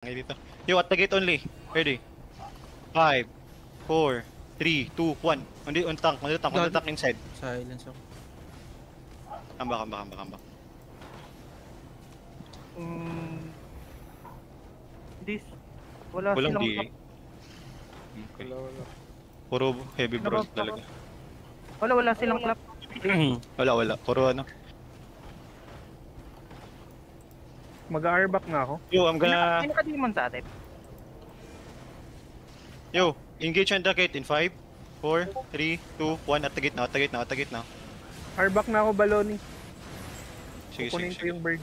Okay, dito. Yo, at the gate only. Ready? 5, 4, 3, 2, 1. On the tank inside. Silence ako. Kamba. This. Wala Walang silang di. clap. Okay. Wala. Puro heavy brawl talaga. Wala silang clap. wala. Puro ano. Mag-airback na ako. Yo, I'm gonna... May naka-demon sa atin. Yo, engage on the gate in 5, 4, 3, 2, 1. At the gate now. Airback na ako, Baloni. Sige. Kukunin ko yung bird.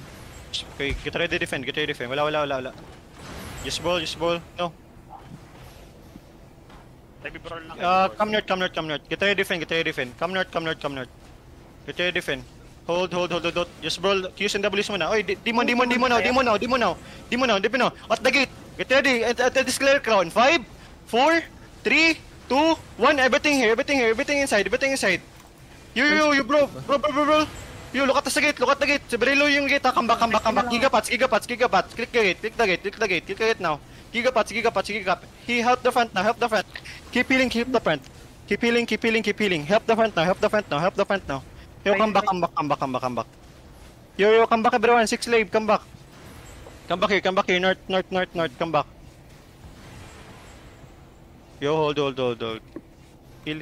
Okay, get ready to defend. Wala. Just ball. No. Heavy brawl lang. Come north. Get ready to defend. Come north. Get ready to defend. Hold. Just brawl. Use and W's muna. Oy, demon now. At the gate. Get ready. At this clear crown. 5, 4, 3, 2, 1. Everything inside. You bro. You look at the gate. Sabrilo yung gate. Come back. Gigapats. Click the gate now. Gigapats. He help the front now. Keep healing. Keep healing. Help the front now. Yo, come back. Yo, come back everyone. 6 slave, come back. Come back here. North. Come back. Yo, hold. Heal.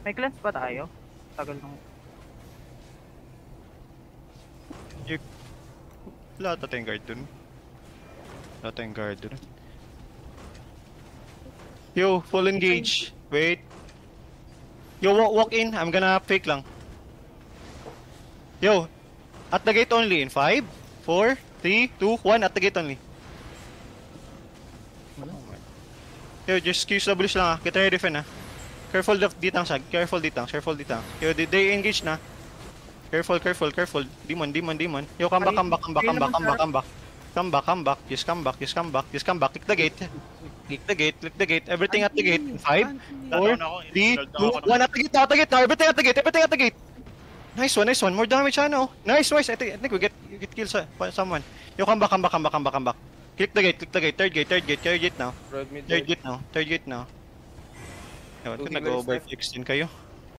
May cleanse pa tayo. Tagal nung... Wala tayong guard dun. Yo, full engage. Wait. Yo, walk in. I'm gonna fake lang. Yo, at the gate only in 5, 4, 3, 2, 1. At the gate only. Yo, just QWs lang ah. Get ready defend ah. Careful ditang sag. Careful ditang. Yo, they engage na. Careful. Demon. Yo, come back. Come back. Just come back. Click the gate. Everything at the gate. 5, 4, 3, 2, 1. At the gate now. Everything at the gate. Nice one. More damage ano. Nice. I think we get kill someone. Yo, come back. Click the gate. Third gate now. Red mid. Third gate now. Yo, nag-overfix din kayo.